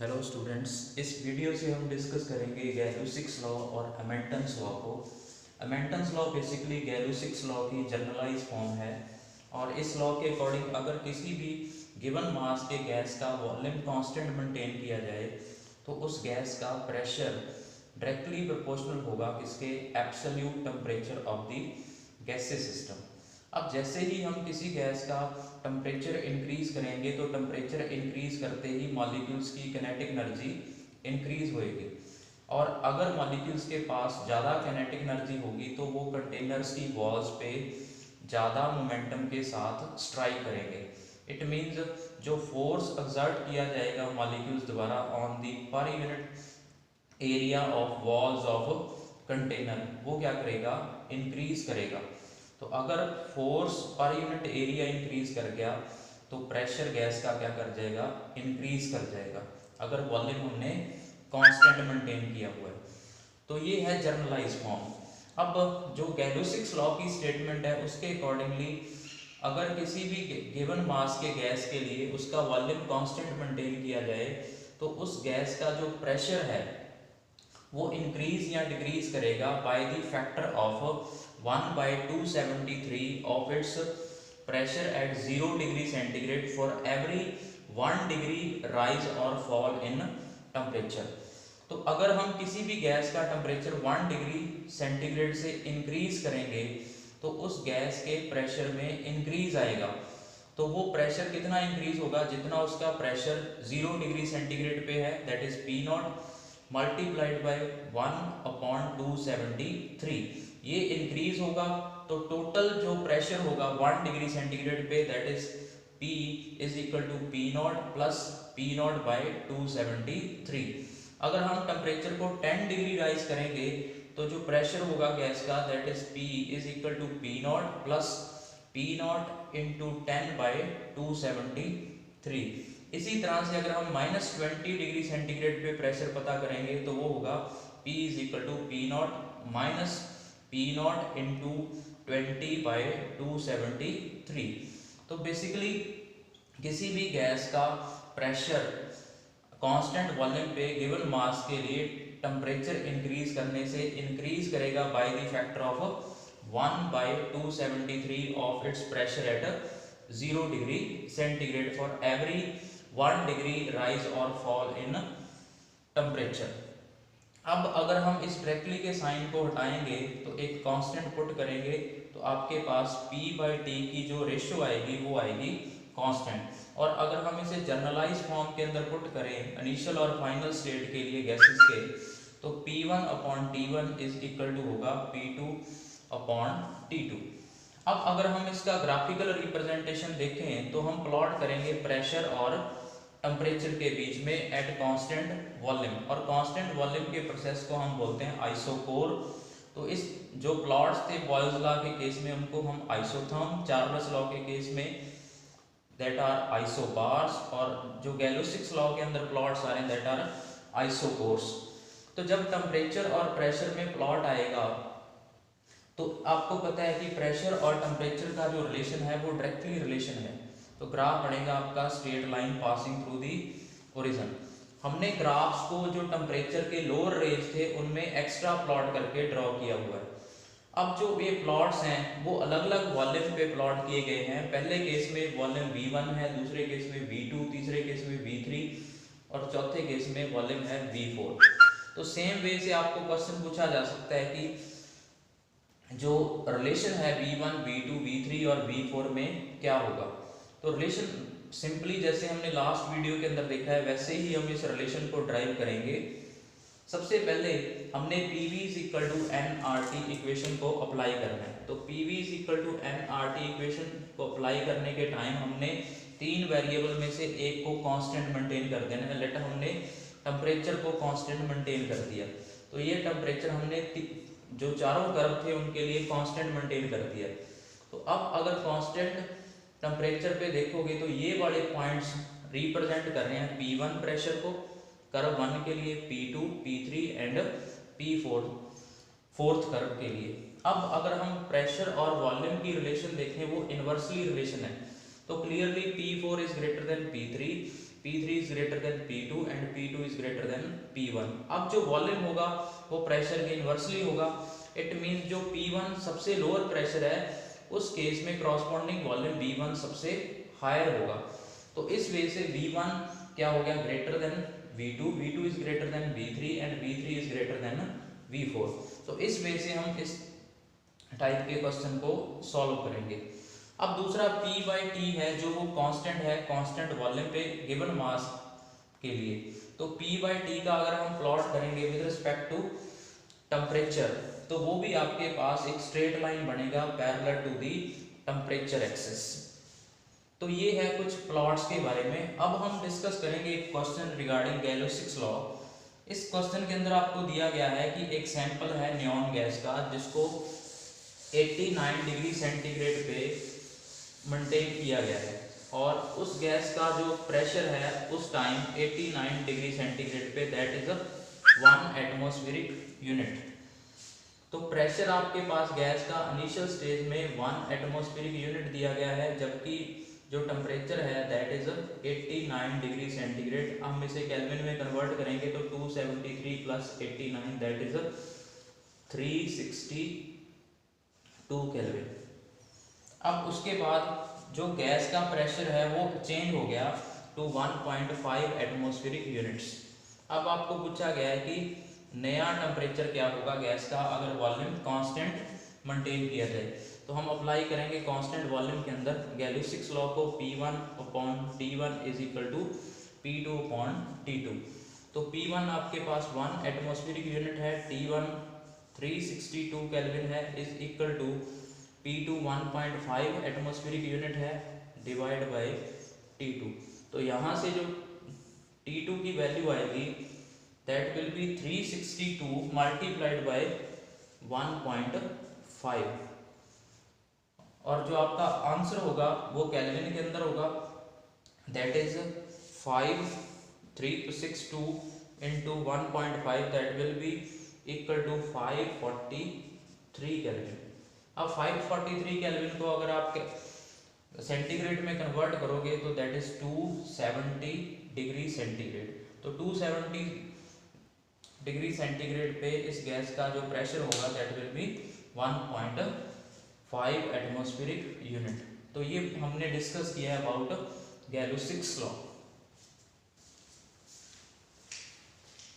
Hello students, इस video से हम डिस्कस करेंगे गैलो-6 लॉ और हैमिल्टन्स लॉ को। हैमिल्टन्स लॉ बेसिकली गैलो-6 लॉ की जनरलाइज फॉर्म है और इस लॉ के अकॉर्डिंग अगर किसी भी गिवन मास के गैस का वॉल्यूम कांस्टेंट मेंटेन किया जाए तो उस गैस का प्रेशर डायरेक्टली प्रोपोर्शनल होगा किसके absolute temperature of the gases system. अब जैसे ही हम किसी गैस का टेम्परेचर इंक्रीज करेंगे तो टेम्परेचर इंक्रीज करते ही मॉलिक्यूल्स की काइनेटिक एनर्जी इंक्रीज होएगी और अगर मॉलिक्यूल्स के पास ज़्यादा काइनेटिक एनर्जी होगी तो वो कंटेनर्स की वॉल्स पे ज़्यादा मोमेंटम के साथ स्ट्राइक करेंगे। इट मीन्स जो फोर्स एक्सर्ट किया जाएगा मॉलिक्यूल्स द्वारा on the per unit area of walls of container वो क्या करेगा, इंक्रीज करेगा। तो अगर force per unit area increase कर गया तो प्रेशर गैस का क्या कर जाएगा, इंक्रीज कर जाएगा, अगर वॉल्यूम हमने कांस्टेंट मेंटेन किया हुआ है। तो ये है जनरलाइज फॉर्म। अब जो गैलो-6 लॉ की स्टेटमेंट है उसके अकॉर्डिंगली अगर किसी भी गिवन मास के गैस के लिए उसका वॉल्यूम कांस्टेंट मेंटेन किया जाए तो उस गैस का जो प्रेशर है वो इंक्रीज या डिक्रीज करेगा by the factor of 1/273 of its pressure at 0 degree centigrade for every 1 degree rise or fall in temperature। तो अगर हम किसी भी गैस का टेम्परेचर 1 डिग्री सेंटीग्रेड से इंक्रीज करेंगे तो उस गैस के प्रेशर में इंक्रीज आएगा। तो वो प्रेशर कितना इंक्रीज होगा, जितना उसका प्रेशर 0 डिग्री सेंटीग्रेड पे है, that is P not multiplied by 1/273। ये इंक्रीज होगा तो टोटल जो प्रेशर होगा 1 डिग्री सेंटीग्रेड पे, that is P is equal to P naught plus P naught by 273। अगर हम टेम्परेचर को 10 डिग्री राइज करेंगे तो जो प्रेशर होगा गैस का, that is P is equal to P naught plus P naught into 10/273। इसी तरह से अगर हम -20 डिग्री सेंटीग्रेड पे प्रेशर पता करेंगे तो वो होगा P is equal to P naught minus P naught into 20/273। तो बेसिकली किसी भी गैस का प्रेशर कांस्टेंट वॉल्यूम पे गिवन मास के लिए टेम्परेचर इंक्रीज करने से इंक्रीज करेगा by the factor of 1/273 of its pressure at 0 degree centigrade for every 1 degree rise और फॉल इन टेम्परेचर। अब अगर हम इस डायरेक्टली के साइन को हटाएंगे तो एक कांस्टेंट पुट करेंगे तो आपके पास P/T की जो रेशियो आएगी वो आएगी कांस्टेंट। और अगर हम इसे जनरलाइज फॉर्म के अंदर पुट करें इनिशियल और फाइनल स्टेट के लिए गैसेस के, तो P1/T1 इज इक्वल टू होगा P2/T2। अब अगर हम इसका ग्राफिकल रिप्रेजेंटेशन देखें तो हम प्लॉट करेंगे प्रेशर और टेम्परेचर के बीच में एट कांस्टेंट वॉल्यूम, और कांस्टेंट वॉल्यूम के प्रोसेस को हम बोलते हैं आइसोकोर। तो इस जो प्लॉट्स थे बॉयल्स लॉ के केस में उनको हम आइसोथर्म, चार्ल्स लॉ के केस में दैट आर आइसोबार्स, और जो गैलो-6 लॉ के अंदर प्लॉट्स आ रहे हैं दैट आर आइसोकोर्स। तो जब टेम्परेचर और प्रेशर में प्लॉट आएगा तो आपको पता है कि प्रेशर और टेम्परेचर का जो रिलेशन है वो डायरेक्टली रिलेशन है। तो ग्राफ बनेगा आपका straight line passing through the origin. हमने ग्राफ्स को जो टेम्परेचर के लोअर रेंज थे उनमें एक्स्ट्रा प्लॉट करके ड्रॉ किया हुआ है। अब जो ये प्लॉट्स हैं वो अलग अलग वॉल्यूम पे प्लॉट किए गए हैं। पहले केस में वॉल्यूम V1 है, दूसरे केस में V2, तीसरे केस में V3 और चौथे केस में वॉल्यूम है V4। तो सेम वे से आपको क्वेश्चन पूछा जा सकता है कि जो रिलेशन है V1, V2, V3 और V4 में क्या होगा। तो रिलेशन सिंपली जैसे हमने लास्ट वीडियो के अंदर देखा है वैसे ही हम इस रिलेशन को ड्राइव करेंगे। सबसे पहले हमने PV is equal to nRT equation को अप्लाई करना है। तो PV is equal to nRT equation को अप्लाई करने के टाइम हमने तीन वेरिएबल में से एक को कांस्टेंट मेंटेन कर देना है। लेट हमने टेम्परेचर को कांस्टेंट मेंटेन कर दिया, तो ये टेम्परेचर हमने जो चारों कर्व थे उनके लिए कांस्टेंट मेंटेन कर दिया। तो अब अगर कांस्टेंट टेम्परेचर पे देखोगे तो ये वाले पॉइंट्स रिप्रेजेंट कर रहे हैं P1 प्रेशर को, कर्व 1 के लिए, P2, P3 and P4 fourth curve के लिए। अब अगर हम प्रेशर और वॉल्यूम की रिलेशन देखें वो इन्वर्सली रिलेशन है। तो clearly P4 is greater than P3, P3 is greater than P2 and P2 is greater than P1। अब जो वॉल्यूम होगा वो प्रेशर के इन्वर्सली होगा। इट मीन्स जो P1 सबसे लोअर प्रेशर है उस केस में क्रॉसपॉन्डिंग वॉल्यूम V1 सबसे हायर होगा। तो इस वे से V1 क्या हो गया, greater than V2, V2 is greater than V3 and V3 is greater than V4। तो इस वे से हम इस टाइप के क्वेश्चन को सॉल्व करेंगे। अब दूसरा P/T है जो वो कांस्टेंट है, कांस्टेंट वॉल्यूम पे गिवन मास के लिए। तो P/T का अगर हम प्लॉट करेंगे विद रिस्पेक्ट टू टेम्परेचर तो वो भी आपके पास एक स्ट्रेट लाइन बनेगा parallel to the temperature axis. तो ये है कुछ प्लॉट्स के बारे में। अब हम डिस्कस करेंगे एक क्वेश्चन रिगार्डिंग गैलो-6 लॉ। इस क्वेश्चन के अंदर आपको दिया गया है कि एक सैंपल है नियॉन गैस का जिसको 89 डिग्री सेंटीग्रेड पे मेंटेन किया गया है और उस गैस का जो प्रेशर है उस टाइम 89 डिग्री सेंटीग्रेड पे दैट इज 1 एटमॉस्फेरिक यूनिट। तो प्रेशर आपके पास गैस का इनिशियल स्टेज में 1 एटमॉस्फेरिक यूनिट दिया गया है, जबकि जो टेम्परेचर है दैट इज 89 डिग्री सेंटीग्रेड। हम इसे केल्विन में कन्वर्ट करेंगे तो 273 प्लस 89 दैट इज 362 केल्विन। अब उसके बाद जो गैस का प्रेशर है वो चेंज हो गया टू 1.5 एटमॉस्फेरिक यूनिट्स। अब आपको पूछा गया है कि नया टेम्परेचर क्या होगा गैस का अगर वॉल्यूम कांस्टेंट मेंटेन किया जाए। तो हम अप्लाई करेंगे कांस्टेंट वॉल्यूम के अंदर गैलो-6 लॉ को P1/T1 is equal to P2/T2। तो P1 आपके पास 1 एटमॉस्फेरिक यूनिट है, T1 362 केल्विन है is equal to P2 1.5 atmospheric unit है डिवाइड बाय T2। तो यहाँ से जो T2 की वैल्यू आएगी that will be 362 multiplied by 1.5 और जो आपका आंसर होगा वो केल्विन के अंदर होगा that is 5362 into 1.5 that will be equal to 543 kelvin. अब 543 केल्विन को अगर आप सेंटीग्रेड में कन्वर्ट करोगे तो दैट इज 270 डिग्री सेंटीग्रेड। तो 270 डिग्री सेंटीग्रेड पे इस गैस का जो प्रेशर होगा that will B 1.5 atmospheric unit. तो ये हमने डिस्कस किया अबाउट गैलो-6 लॉ।